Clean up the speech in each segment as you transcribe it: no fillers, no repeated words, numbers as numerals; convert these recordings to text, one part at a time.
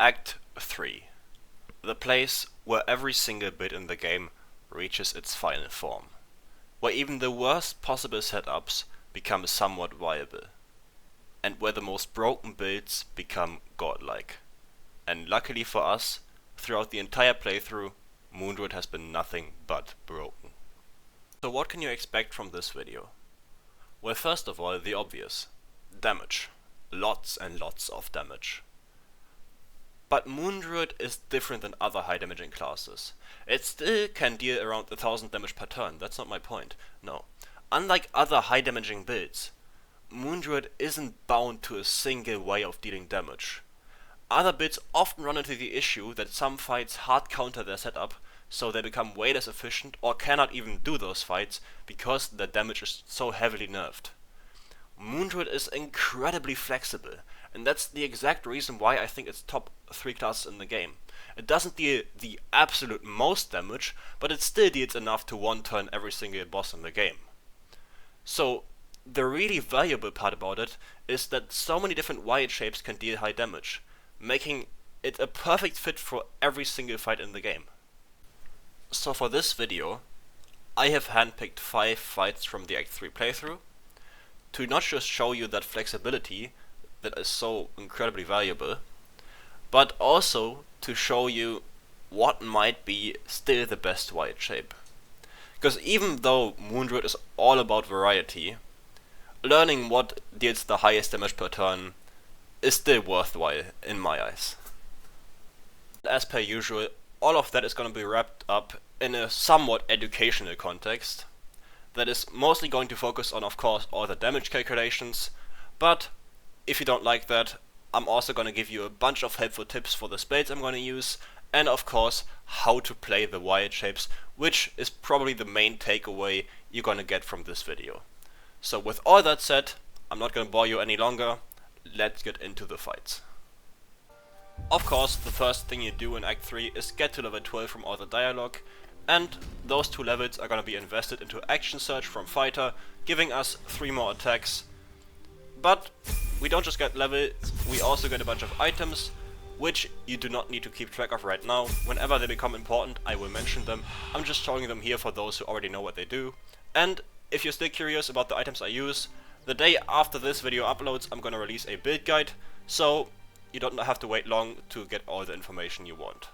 Act 3. The place where every single bit in the game reaches its final form. Where even the worst possible setups become somewhat viable. And where the most broken builds become godlike. And luckily for us, throughout the entire playthrough, Moondruid has been nothing but broken. So what can you expect from this video? Well, first of all, the obvious. Damage. Lots and lots of damage. But Moondruid is different than other high damaging classes. It still can deal around 1000 damage per turn, that's not my point, no. Unlike other high damaging builds, Moondruid isn't bound to a single way of dealing damage. Other builds often run into the issue that some fights hard counter their setup, so they become way less efficient or cannot even do those fights because their damage is so heavily nerfed. Moondruid is incredibly flexible, and that's the exact reason why I think it's top 3 classes in the game. It doesn't deal the absolute most damage, but it still deals enough to one-turn every single boss in the game. So, the really valuable part about it is that so many different wild shapes can deal high damage, making it a perfect fit for every single fight in the game. So for this video, I have handpicked 5 fights from the Act 3 playthrough, to not just show you that flexibility that is so incredibly valuable, but also to show you what might be still the best wild shape. Because even though Moondruid is all about variety, learning what deals the highest damage per turn is still worthwhile in my eyes. As per usual, all of that is going to be wrapped up in a somewhat educational context that is mostly going to focus on, of course, all the damage calculations, but if you don't like that, I'm also going to give you a bunch of helpful tips for the spells I'm going to use, and of course, how to play the wild shapes, which is probably the main takeaway you're going to get from this video. So with all that said, I'm not going to bore you any longer, let's get into the fights. Of course, the first thing you do in Act 3 is get to level 12 from all the dialogue, and those 2 levels are going to be invested into Action Search from Fighter, giving us 3 more attacks. But we don't just get level, we also get a bunch of items, which you do not need to keep track of right now. Whenever they become important, I will mention them. I'm just showing them here for those who already know what they do. And if you're still curious about the items I use, the day after this video uploads, I'm going to release a build guide, so you don't have to wait long to get all the information you want.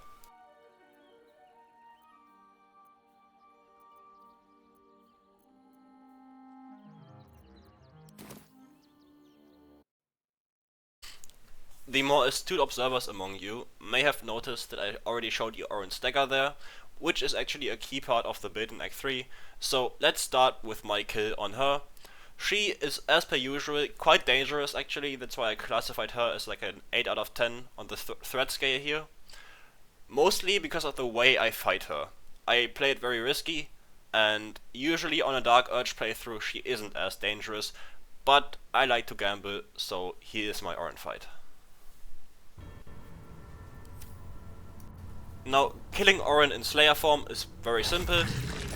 The more astute observers among you may have noticed that I already showed you Orin's dagger there, which is actually a key part of the build in Act 3, so let's start with my kill on her. She is, as per usual, quite dangerous actually, that's why I classified her as like an 8 out of 10 on the threat scale here. Mostly because of the way I fight her. I play it very risky, and usually on a Dark Urge playthrough she isn't as dangerous, but I like to gamble, so here is my Orin fight. Now, killing Orin in Slayer form is very simple.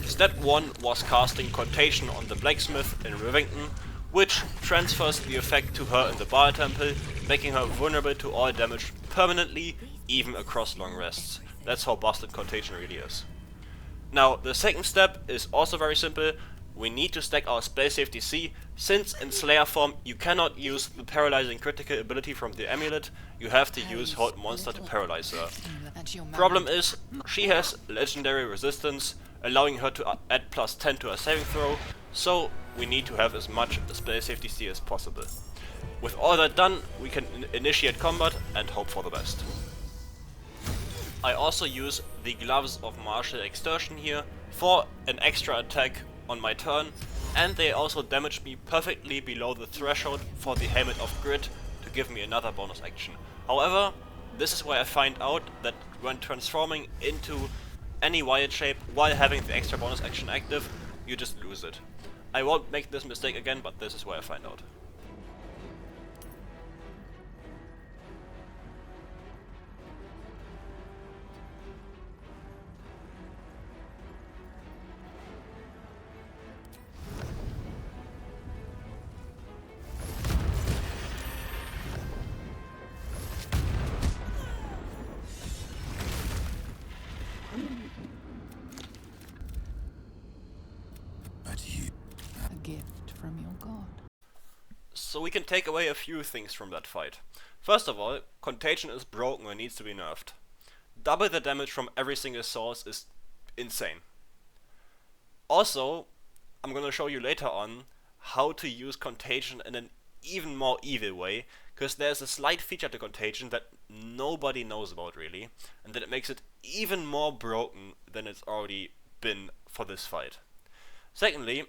Step 1 was casting Contagion on the Blacksmith in Rivington, which transfers the effect to her in the Bar Temple, making her vulnerable to all damage permanently, even across long rests. That's how busted Contagion really is. Now, the second step is also very simple. We need to stack our spell safety C, since in Slayer form you cannot use the paralyzing critical ability from the amulet, you have to use Hold Monster to paralyze her. Problem is, she has legendary resistance, allowing her to add plus 10 to her saving throw, so we need to have as much spell safety C as possible. With all that done, we can initiate combat and hope for the best. I also use the Gloves of Martial Extortion here for an extra attack on my turn, and they also damage me perfectly below the threshold for the Helmet of Grit to give me another bonus action. However, this is where I find out that when transforming into any wild shape while having the extra bonus action active, you just lose it. I won't make this mistake again, but this is where I find out. So we can take away a few things from that fight. First of all, Contagion is broken and needs to be nerfed. Double the damage from every single source is insane. Also, I'm gonna show you later on how to use Contagion in an even more evil way, because there's a slight feature to Contagion that nobody knows about really, and that it makes it even more broken than it's already been for this fight. Secondly,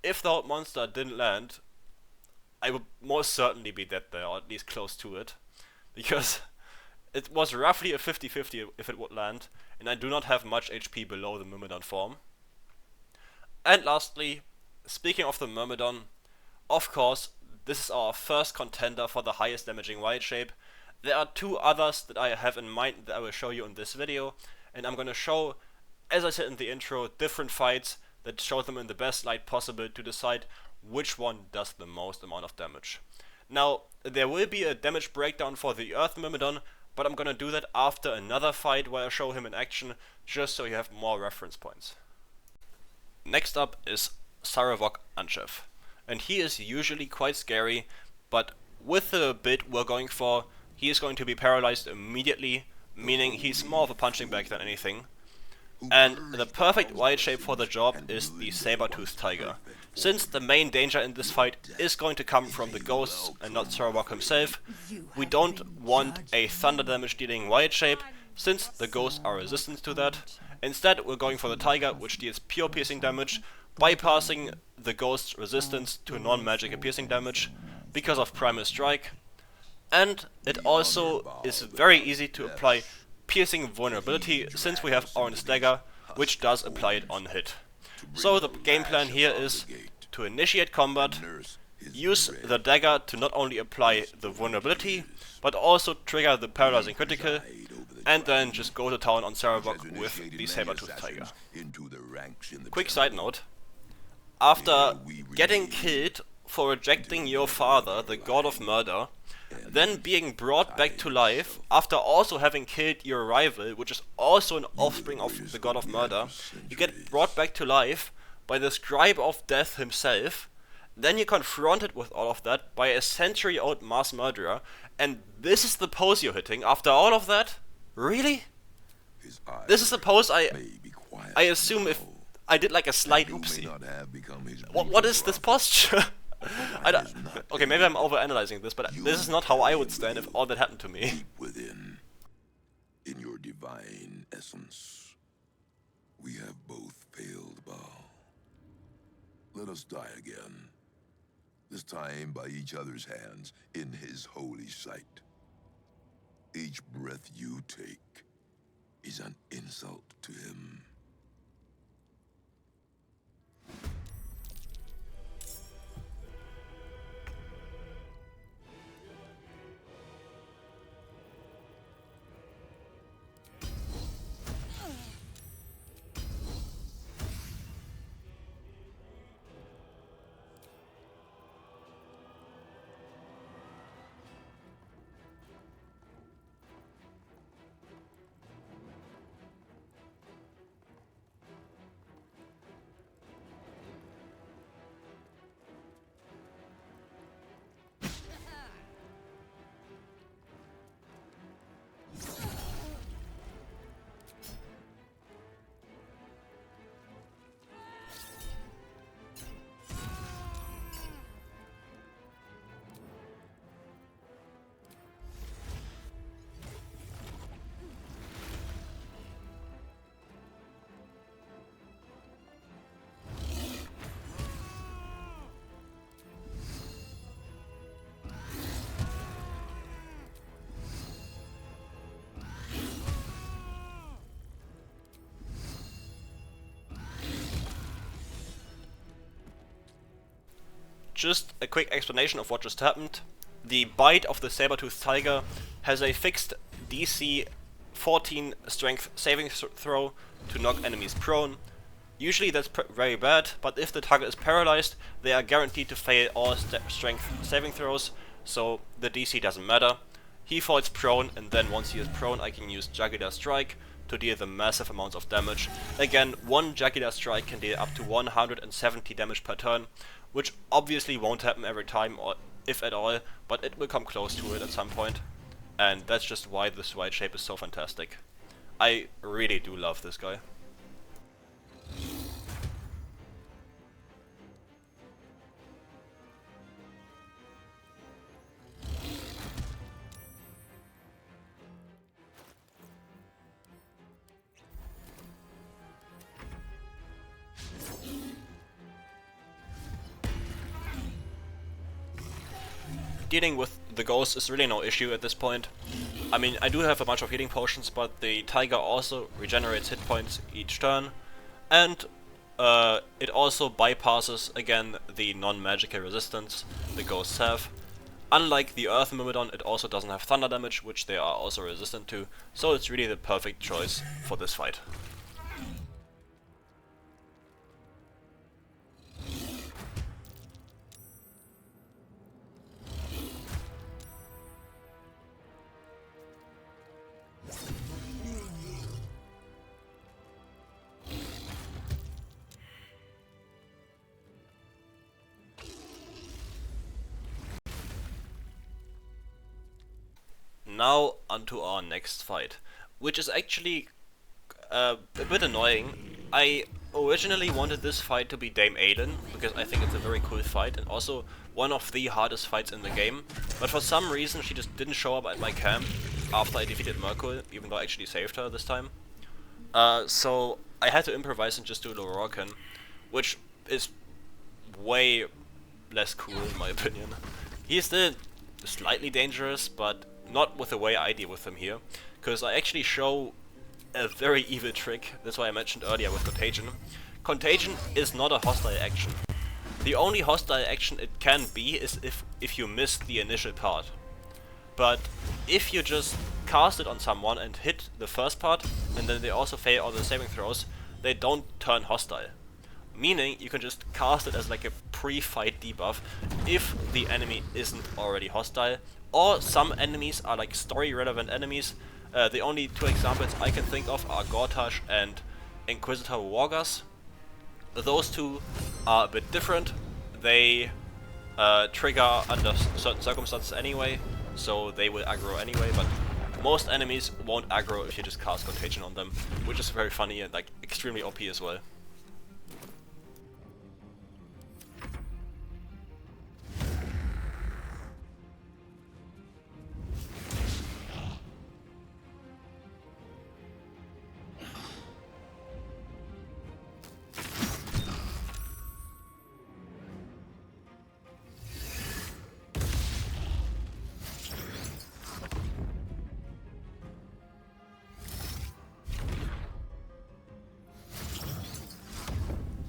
if the old monster didn't land, I would most certainly be dead there, or at least close to it, because it was roughly a 50-50 if it would land, and I do not have much HP below the Myrmidon form. And lastly, speaking of the Myrmidon, of course, this is our first contender for the highest damaging Wildshape. There are two others that I have in mind that I will show you in this video, and I'm gonna show, as I said in the intro, different fights that show them in the best light possible to decide which one does the most amount of damage. Now, there will be a damage breakdown for the Earth Myrmidon, but I'm gonna do that after another fight where I show him in action, just so you have more reference points. Next up is Sarevok Anchev, and he is usually quite scary, but with the build we're going for, he is going to be paralyzed immediately, meaning he's more of a punching bag than anything. And the perfect Wildshape for the job is the Sabre-tooth tiger. Since the main danger in this fight is going to come from the ghosts and not Sarevok himself, we don't want a thunder damage dealing Wildshape, since the ghosts are resistant to that. Instead, we're going for the tiger, which deals pure piercing damage, bypassing the ghost's resistance to non-magic piercing damage because of Primal Strike. And it also is very easy to apply piercing vulnerability, since we have Orin's dagger, which does apply it on hit. So the game plan here is to initiate combat, use the dagger to not only apply the vulnerability, but also trigger the paralyzing critical, and then just go to town on Sarevok with the Sabre-tooth tiger. Quick side note, after getting killed for rejecting your father, the god of murder, then being brought back to life after also having killed your rival, which is also an offspring of the god of murder, you get brought back to life by the scribe of death himself, then you're confronted with all of that by a century-old mass murderer, and this is the pose you're hitting after all of that? Really? This is the pose I assume if I did like a slight oopsie. What is this posture? Okay, maybe I'm overanalyzing this, but this is not how I would stand if all that happened to me. Deep within, in your divine essence, we have both failed Baal. Let us die again, this time by each other's hands in his holy sight. Each breath you take is an insult to him. Just a quick explanation of what just happened. The bite of the Sabre-tooth tiger has a fixed DC 14 strength saving throw to knock enemies prone. Usually that's very bad, but if the target is paralyzed, they are guaranteed to fail all strength saving throws, so the DC doesn't matter. He falls prone, and then once he is prone, I can use Jugular Strike to deal the massive amounts of damage. Again, one Jugular Strike can deal up to 170 damage per turn, which obviously won't happen every time, or if at all, but it will come close to it at some point. And that's just why this Wildshape is so fantastic. I really do love this guy. Dealing with the ghost is really no issue at this point. I mean, I do have a bunch of healing potions, but the tiger also regenerates hit points each turn, and it also bypasses again the non-magical resistance the ghosts have. Unlike the Earth Myrmidon, it also doesn't have thunder damage, which they are also resistant to, so it's really the perfect choice for this fight. Now onto our next fight, which is actually a bit annoying. I originally wanted this fight to be Dame Aelin, because I think it's a very cool fight and also one of the hardest fights in the game, but for some reason she just didn't show up at my camp after I defeated Merkul, even though I actually saved her this time. So I had to improvise and just do Lorroakan, which is way less cool in my opinion. He's still slightly dangerous, but not with the way I deal with him here, because I actually show a very evil trick. That's why I mentioned earlier with Contagion. Contagion is not a hostile action. The only hostile action it can be is if you miss the initial part. But if you just cast it on someone and hit the first part, and then they also fail all the saving throws, they don't turn hostile. Meaning you can just cast it as like a pre-fight debuff if the enemy isn't already hostile, or some enemies are like story relevant enemies. The only two examples I can think of are Gortash and Inquisitor Wargas. Those two are a bit different. They trigger under certain circumstances anyway, so they will aggro anyway, but most enemies won't aggro if you just cast Contagion on them, which is very funny and like extremely OP as well.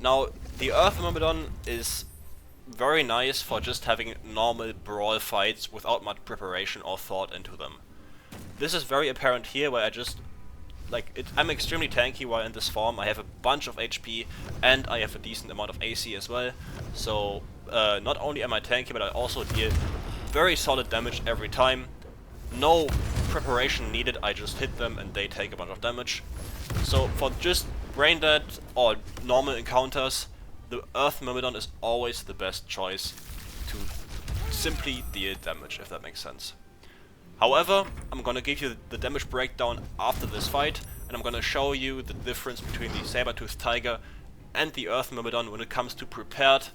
Now, the Earth Myrmidon is very nice for just having normal brawl fights without much preparation or thought into them. This is very apparent here, where I just, I'm extremely tanky while in this form. I have a bunch of HP and I have a decent amount of AC as well. So, not only am I tanky, but I also deal very solid damage every time. No preparation needed, I just hit them and they take a bunch of damage. So, for just brain dead or normal encounters, the Earth Myrmidon is always the best choice to simply deal damage, if that makes sense. However, I'm gonna give you the damage breakdown after this fight, and I'm gonna show you the difference between the Sabre-tooth Tiger and the Earth Myrmidon when it comes to prepared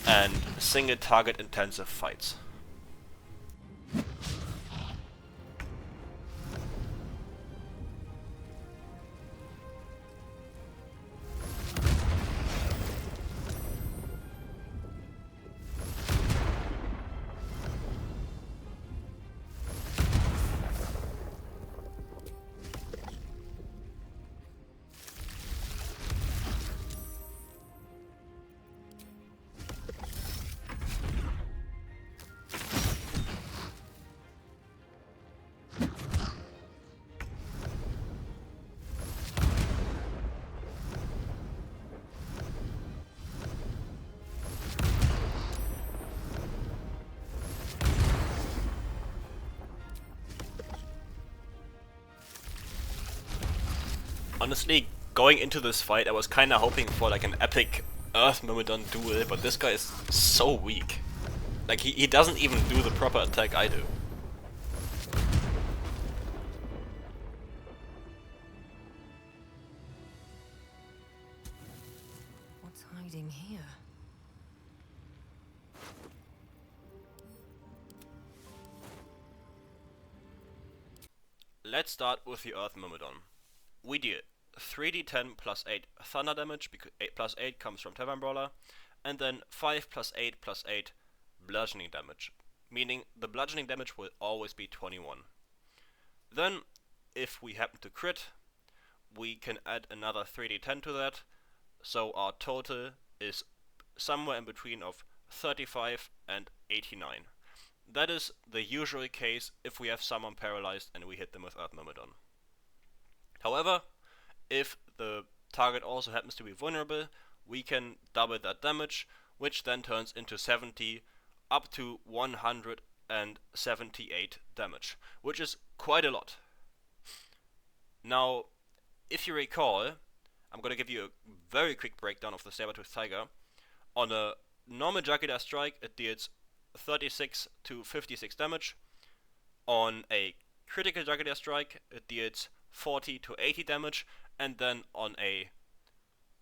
and single target intensive fights. Honestly, going into this fight, I was kinda hoping for like an epic Earth Myrmidon duel, but this guy is so weak. Like, he doesn't even do the proper attack I do. What's hiding here? Let's start with the Earth Myrmidon. We deal 3d10 plus 8 thunder damage, because 8 plus 8 comes from Tavern Brawler, and then 5 plus 8 plus 8 bludgeoning damage, meaning the bludgeoning damage will always be 21. Then, if we happen to crit, we can add another 3d10 to that, so our total is somewhere in between of 35 and 89. That is the usual case if we have someone paralyzed and we hit them with Earth Myrmidon. However, if the target also happens to be vulnerable, we can double that damage, which then turns into 70 up to 178 damage, which is quite a lot. Now, if you recall, I'm going to give you a very quick breakdown of the Sabre-tooth Tiger. On a normal Jugular Strike, it deals 36 to 56 damage. On a critical Jugular Strike, it deals 40 to 80 damage, and then on a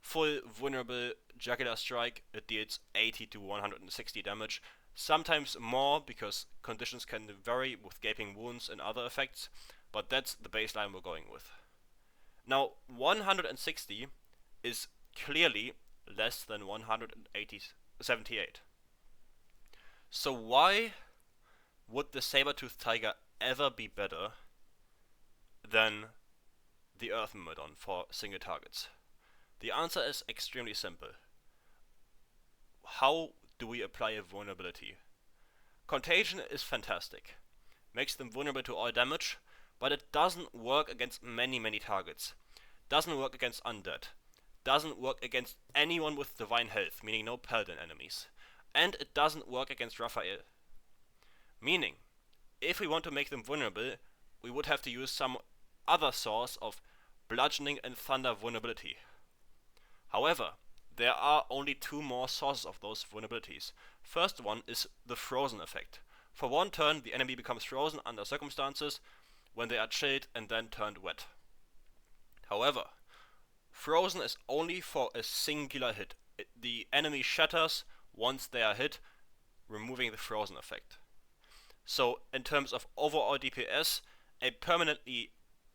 full vulnerable Jugular Strike, it deals 80 to 160 damage. Sometimes more, because conditions can vary with gaping wounds and other effects, but that's the baseline we're going with. Now, 160 is clearly less than 178. So why would the Sabre-tooth Tiger ever be better than the Earth Myrmidon for single targets? The answer is extremely simple. How do we apply a vulnerability? Contagion is fantastic. Makes them vulnerable to all damage, but it doesn't work against many targets. Doesn't work against undead. Doesn't work against anyone with divine health, meaning no paladin enemies. And it doesn't work against Raphael. Meaning, if we want to make them vulnerable, we would have to use some other source of bludgeoning and thunder vulnerability. However, there are only two more sources of those vulnerabilities. First one is the frozen effect. For one turn, the enemy becomes frozen under circumstances when they are chilled and then turned wet. However, frozen is only for a singular hit. The enemy shatters once they are hit, removing the frozen effect. So, in terms of overall DPS, a permanently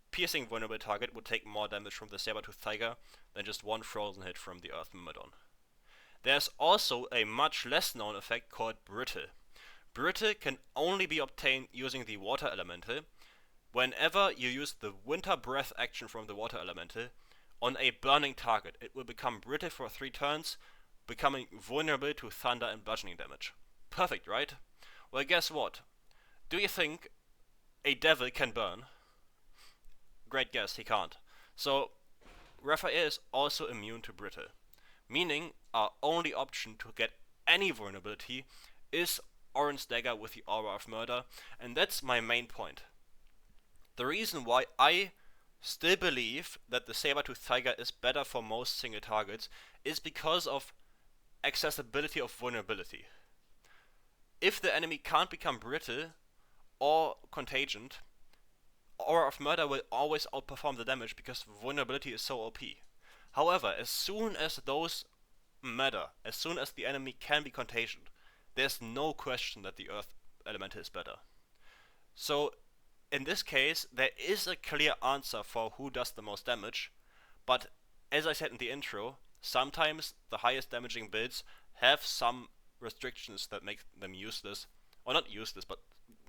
piercing vulnerable target would take more damage from the Sabre-tooth Tiger than just one frozen hit from the Earth Myrmidon. There's also a much less known effect called Brittle. Brittle can only be obtained using the Water Elemental. Whenever you use the Winter Breath action from the Water Elemental on a burning target, it will become brittle for 3 turns, becoming vulnerable to thunder and bludgeoning damage. Perfect, right? Well, guess what? Do you think a devil can burn? Great guess, he can't. So, Raphael is also immune to brittle, meaning our only option to get any vulnerability is Orin's dagger with the Aura of Murder, and that's my main point. The reason why I still believe that the Sabre-tooth Tiger is better for most single targets is because of accessibility of vulnerability. If the enemy can't become brittle or contagioned, Aura of Murder will always outperform the damage because vulnerability is so OP. However, as soon as those matter, as soon as the enemy can be contagioned, there's no question that the Earth Elemental is better. So, in this case, there is a clear answer for who does the most damage, but as I said in the intro, sometimes the highest damaging builds have some restrictions that make them useless, or not useless, but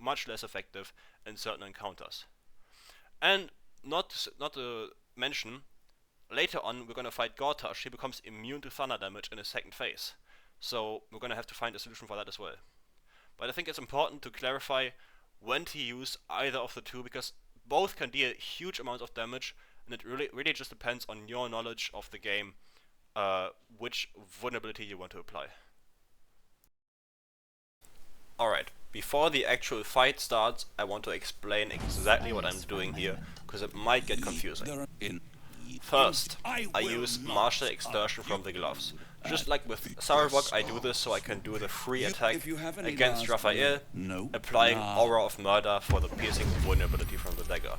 much less effective in certain encounters. And not to mention, later on we're going to fight Gortash. He becomes immune to thunder damage in his second phase, so we're going to have to find a solution for that as well. But I think it's important to clarify when to use either of the two, because both can deal huge amounts of damage, and it really just depends on your knowledge of the game, which vulnerability you want to apply. Alright, before the actual fight starts, I want to explain exactly what I'm doing here, because it might get confusing. First, I use Martial Extortion from the gloves. Just like with Sarevok, I do this so I can do the free attack against Raphael, applying Aura of Murder for the piercing vulnerability from the dagger.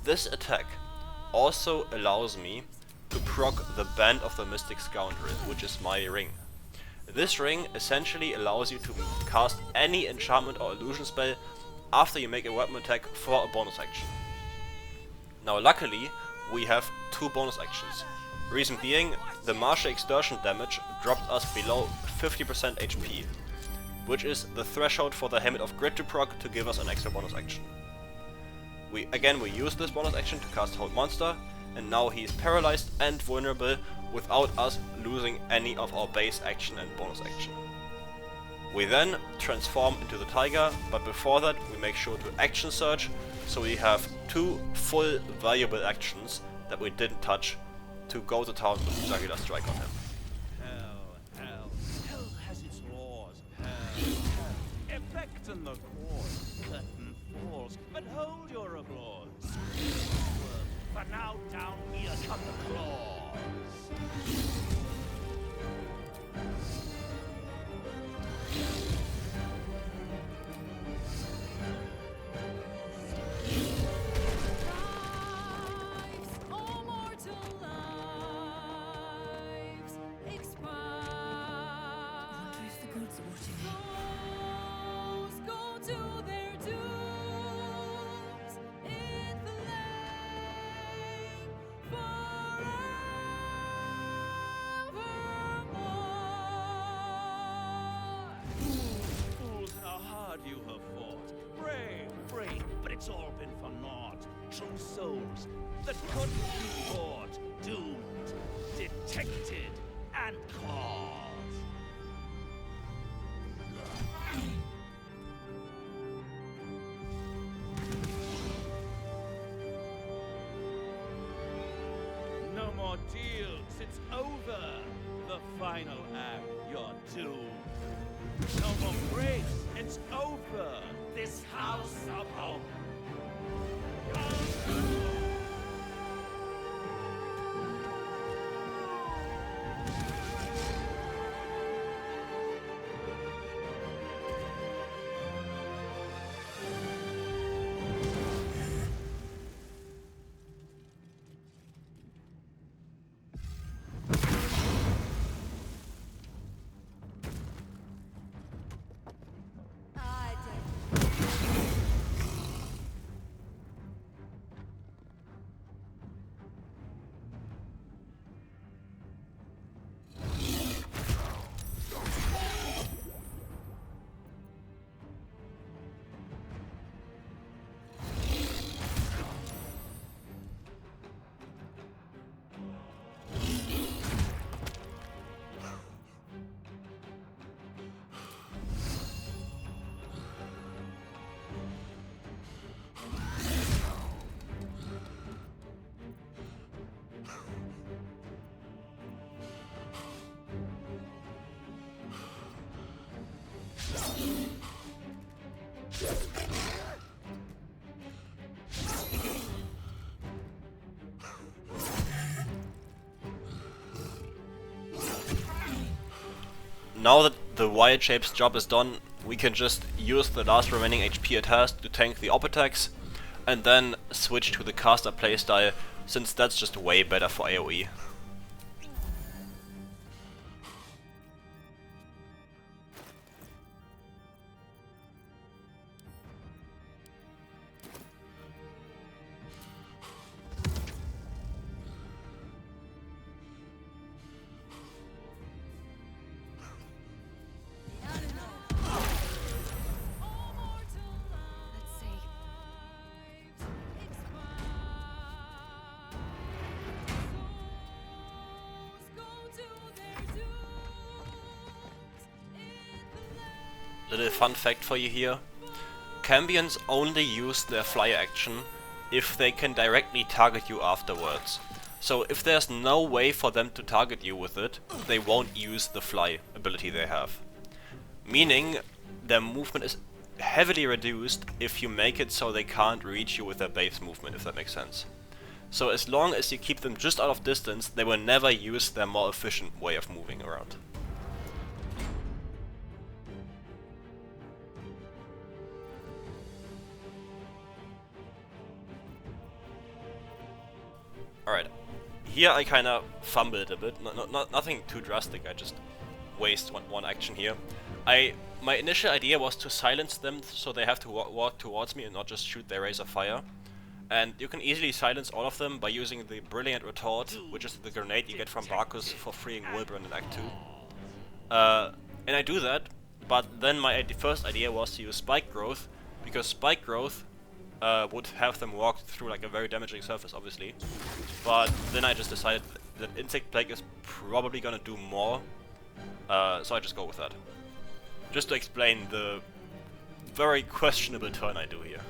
This attack also allows me to proc the Band of the Mystic Scoundrel, which is my ring. This ring essentially allows you to cast any enchantment or illusion spell after you make a weapon attack for a bonus action. Now luckily, we have two bonus actions. Reason being, the martial extortion damage dropped us below 50% HP, which is the threshold for the Helmet of Grit to proc to give us an extra bonus action. We use this bonus action to cast Hold Monster, and now he is paralyzed and vulnerable without us losing any of our base action and bonus action. We then transform into the tiger, but before that we make sure to action surge, so we have two full valuable actions that we didn't touch to go to town with Jugular Strike on him. Hell has its laws. Hell. Effect in the cause. Curtain falls, but hold your applause. For now down here come the claws. You have fought, brave, but it's all been for naught. True souls that couldn't be caught, doomed, detected, and caught. No more deals, it's over. The final act, you're doomed. No more grace, it's over. This house of hope. Now that the Wildshape's job is done, we can just use the last remaining HP it has to tank the op attacks, and then switch to the caster playstyle, since that's just way better for AoE. Little fun fact for you here. Cambions only use their flyer action if they can directly target you afterwards. So if there's no way for them to target you with it, they won't use the fly ability they have. Meaning their movement is heavily reduced if you make it so they can't reach you with their base movement, if that makes sense. So as long as you keep them just out of distance, they will never use their more efficient way of moving around. Alright, here I kinda fumbled a bit, nothing too drastic, I just waste one action here. My initial idea was to silence them so they have to walk towards me and not just shoot their rays of fire. And you can easily silence all of them by using the Brilliant Retort, which is the grenade you get from Barkus for freeing Wilburn in Act 2. And I do that, but then my first idea was to use Spike Growth, because Spike Growth would have them walk through like a very damaging surface, obviously. But then I just decided that Insect Plague is probably gonna do more, so I just go with that. Just to explain the very questionable turn I do here.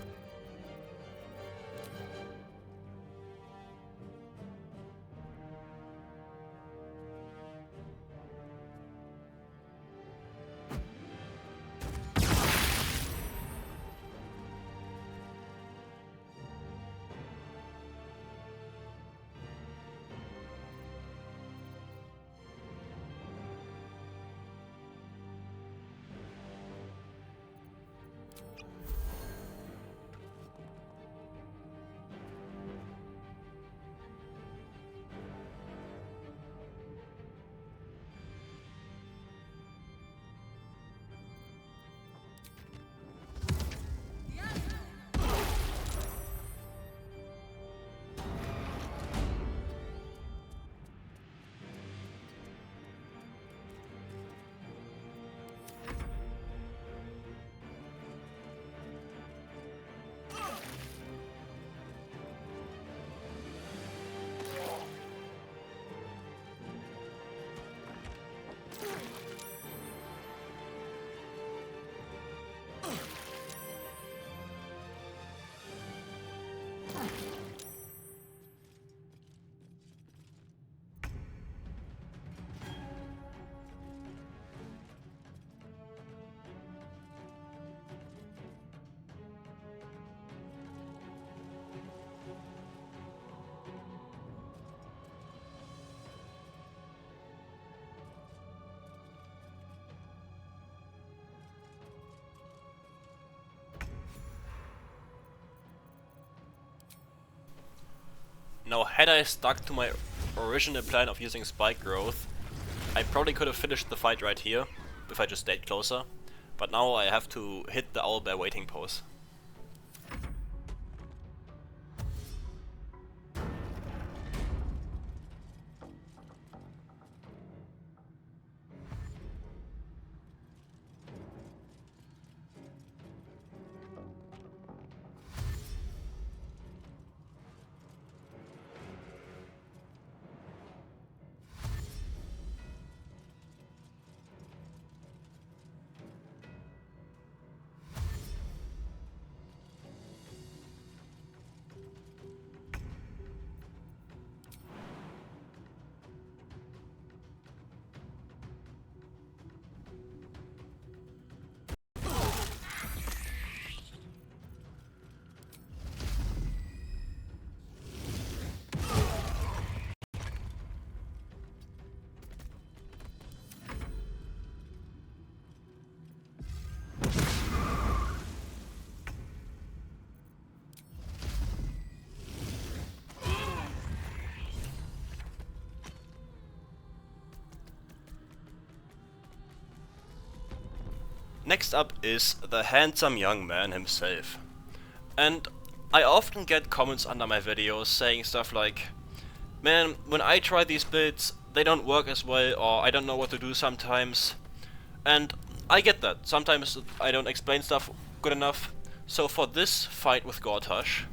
Now, had I stuck to my original plan of using Spike Growth, I probably could have finished the fight right here, if I just stayed closer. But now I have to hit the Owlbear waiting pose. Next up is the handsome young man himself. And I often get comments under my videos saying stuff like, man, when I try these builds, they don't work as well, or I don't know what to do sometimes. And I get that. Sometimes I don't explain stuff good enough. So for this fight with Gortash,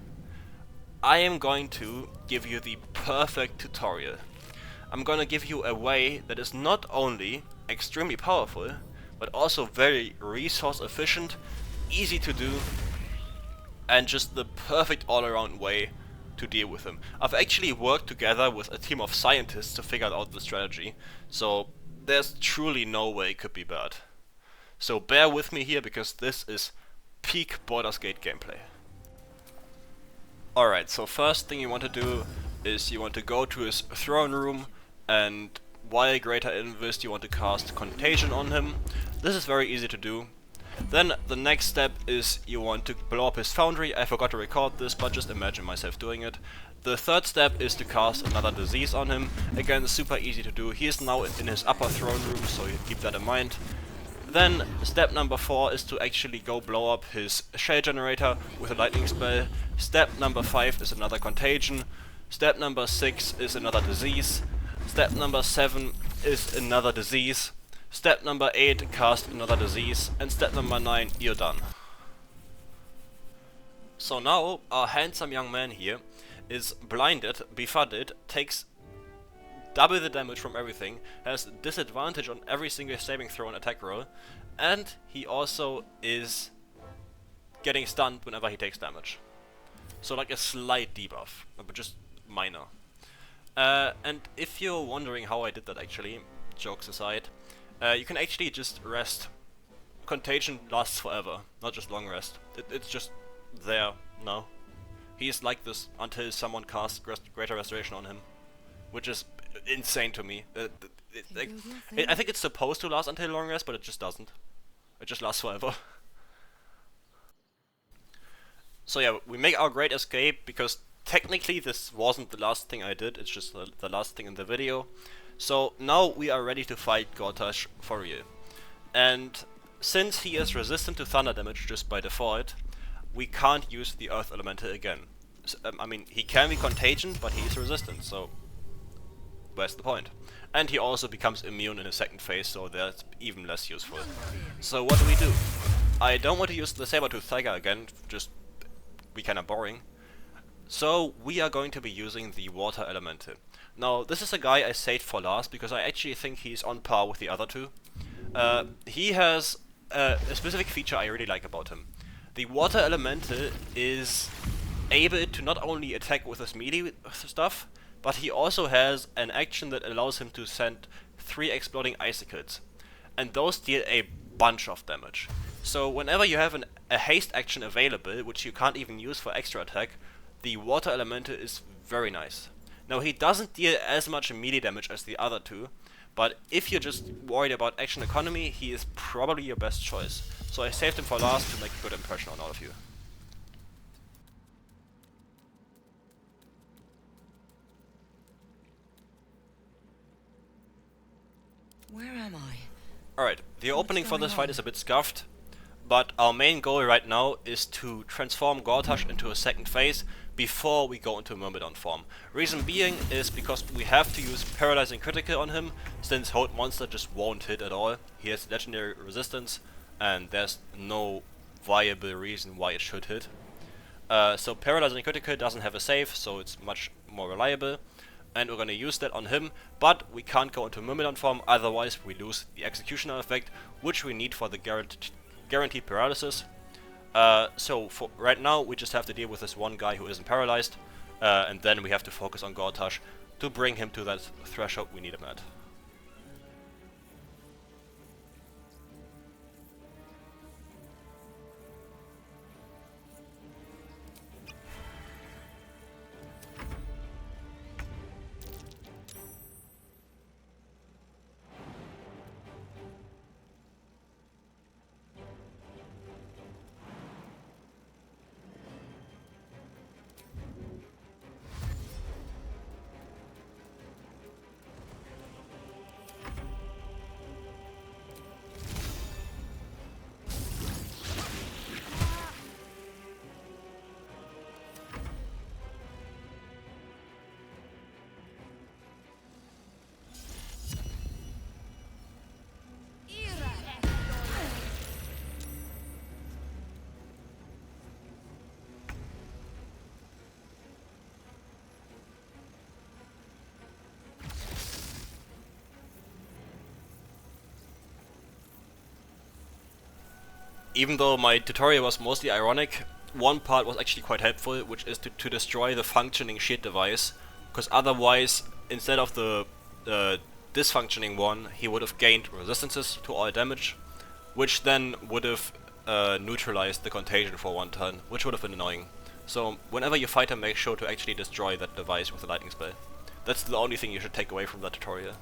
I am going to give you the perfect tutorial. I'm gonna give you a way that is not only extremely powerful, but also very resource efficient, easy to do, and just the perfect all-around way to deal with him. I've actually worked together with a team of scientists to figure out the strategy, so there's truly no way it could be bad. So bear with me here, because this is peak Baldur's Gate gameplay. Alright, so first thing you want to do is you want to go to his throne room, and while Greater Invest you want to cast Contagion on him. This is very easy to do. Then the next step is you want to blow up his foundry. I forgot to record this, but just imagine myself doing it. The third step is to cast another disease on him. Again, super easy to do. He is now in his upper throne room, so you keep that in mind. Then step number 4 is to actually go blow up his shell generator with a lightning spell. Step number 5 is another contagion. Step number 6 is another disease. Step number 7 is another disease. Step number 8, cast another disease. And step number 9, you're done. So now our handsome young man here is blinded, befuddled, takes double the damage from everything, has disadvantage on every single saving throw and attack roll, and he also is getting stunned whenever he takes damage. So like a slight debuff, but just minor. And if you're wondering how I did that actually, jokes aside, you can actually just rest. Contagion lasts forever, not just long rest. It's just there now. He is like this until someone casts Greater Restoration on him, which is insane to me. I think it's supposed to last until long rest, but it just doesn't. It just lasts forever. So yeah, we make our great escape, because technically this wasn't the last thing I did, it's just the last thing in the video. So now we are ready to fight Gortash for real. And since he is resistant to thunder damage just by default, we can't use the Earth Elemental again. I mean, he can be Contagion, but he is resistant, so where's the point? And he also becomes immune in his second phase, so that's even less useful. So what do? I don't want to use the Sabre-tooth Tiger again, just be kinda boring. So we are going to be using the Water Elemental. Now this is a guy I saved for last, because I actually think he's on par with the other two. He has a specific feature I really like about him. The Water Elemental is able to not only attack with his melee stuff, but he also has an action that allows him to send 3 exploding icicles, and those deal a bunch of damage. So whenever you have a haste action available, which you can't even use for extra attack, the Water Elemental is very nice. Now he doesn't deal as much melee damage as the other two, but if you're just worried about action economy, he is probably your best choice. So I saved him for last to make a good impression on all of you. Where am I? Alright, the opening for this fight is a bit scuffed, but our main goal right now is to transform Gortash into a second phase before we go into Myrmidon form. Reason being is because we have to use Paralyzing Critical on him, since Hold Monster just won't hit at all. He has legendary resistance, and there's no viable reason why it should hit. So Paralyzing Critical doesn't have a save, so it's much more reliable. And we're gonna use that on him, but we can't go into Myrmidon form, otherwise we lose the Executioner effect, which we need for the guaranteed paralysis. So for right now we just have to deal with this one guy who isn't paralyzed, and then we have to focus on Gortash to bring him to that threshold we need him at. Even though my tutorial was mostly ironic, one part was actually quite helpful, which is to destroy the functioning shield device, because otherwise, instead of the dysfunctioning one, he would have gained resistances to all damage, which then would have neutralized the contagion for one turn, which would have been annoying. So whenever you fight him, make sure to actually destroy that device with a lightning spell. That's the only thing you should take away from that tutorial.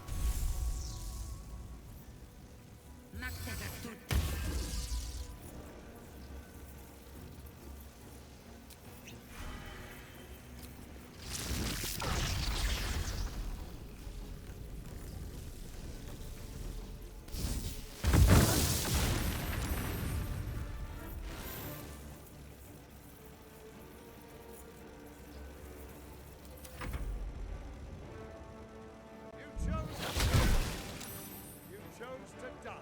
You chose to die.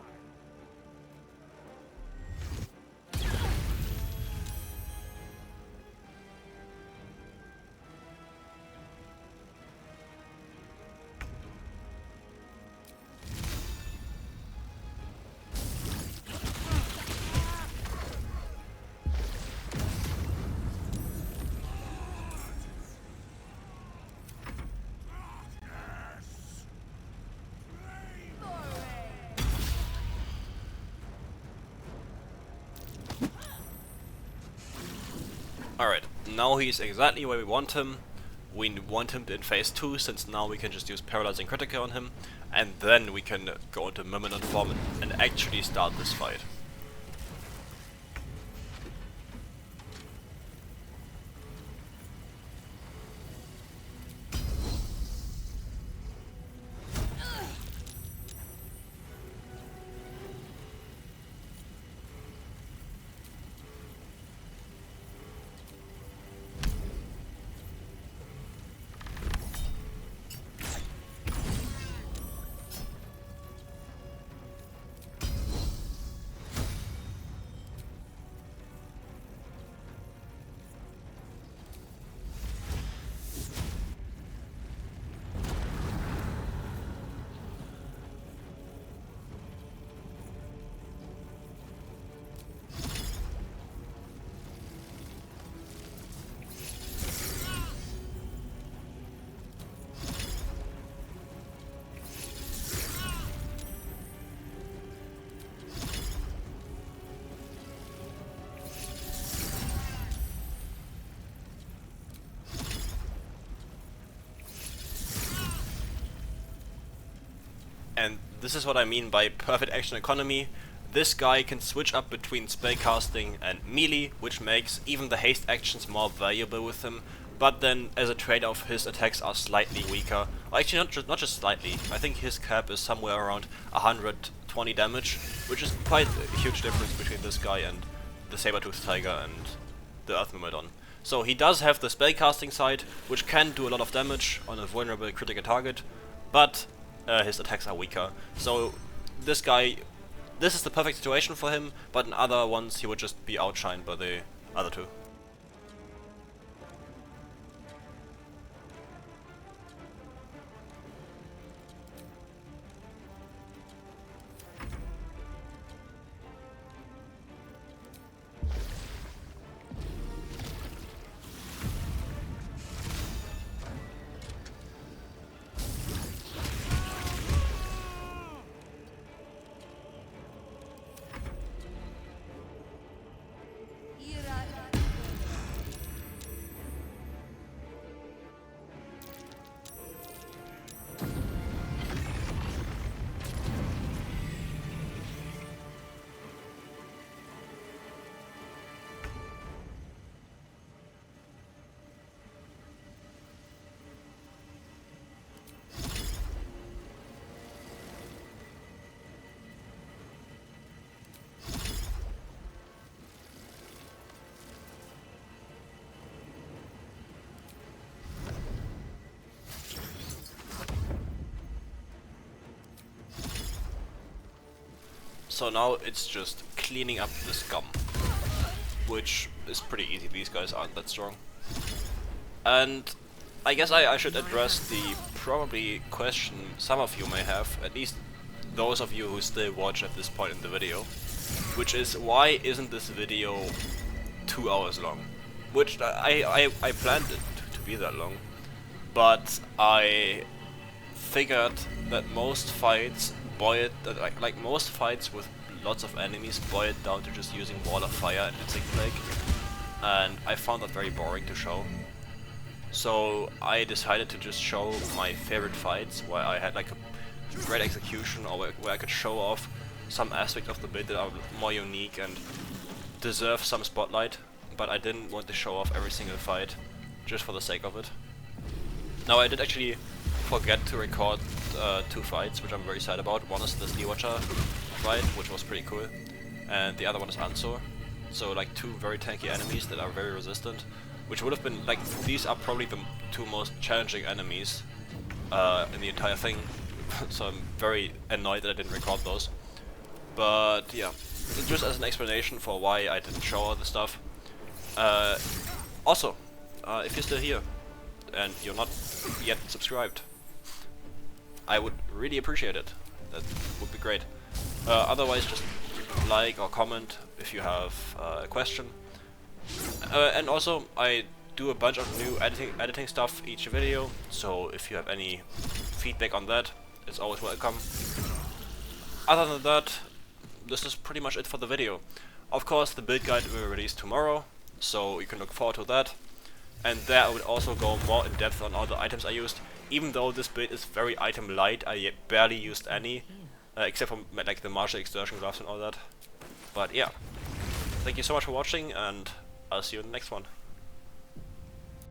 Alright, now he's exactly where we want him. We want him in phase 2, since now we can just use Paralyzing Critica on him, and then we can go into Myrmidon form and actually start this fight. And this is what I mean by perfect action economy. This guy can switch up between spellcasting and melee, which makes even the haste actions more valuable with him, but then as a trade-off his attacks are slightly weaker. Or actually not just slightly, I think his cap is somewhere around 120 damage, which is quite a huge difference between this guy and the Sabre-tooth Tiger and the Earth Myrmidon. So he does have the spellcasting side, which can do a lot of damage on a vulnerable critical target, but his attacks are weaker. So this guy, this is the perfect situation for him, but in other ones he would just be outshined by the other two. So now it's just cleaning up the scum, which is pretty easy, these guys aren't that strong. And I guess I should address the probably question some of you may have, at least those of you who still watch at this point in the video, which is, why isn't this video 2 hours long? Which I planned it to be that long, but I figured that most fights boil like most fights with lots of enemies boil down to just using Wall of Fire and Blitzing Plague. and I found that very boring to show. So I decided to just show my favorite fights where I had like a great execution, or where I could show off some aspect of the build that are more unique and deserve some spotlight, but I didn't want to show off every single fight just for the sake of it. Now I did actually forget to record 2 fights, which I'm very sad about. One is the Watcher fight, which was pretty cool, and the other one is Ansor. So like 2 very tanky enemies that are very resistant, which would have been like, these are probably the 2 most challenging enemies in the entire thing. So I'm very annoyed that I didn't record those. But yeah, just as an explanation for why I didn't show all the stuff. Also, if you're still here and you're not yet subscribed, I would really appreciate it. That would be great. Otherwise, just like or comment if you have a question. And also, I do a bunch of new editing stuff each video, so if you have any feedback on that, it's always welcome. Other than that, this is pretty much it for the video. Of course, the build guide will release tomorrow, so you can look forward to that. And there I would also go more in depth on all the items I used. Even though this build is very item light, I barely used any, except for like the martial extortion gloves and all that. But yeah, thank you so much for watching, and I'll see you in the next one.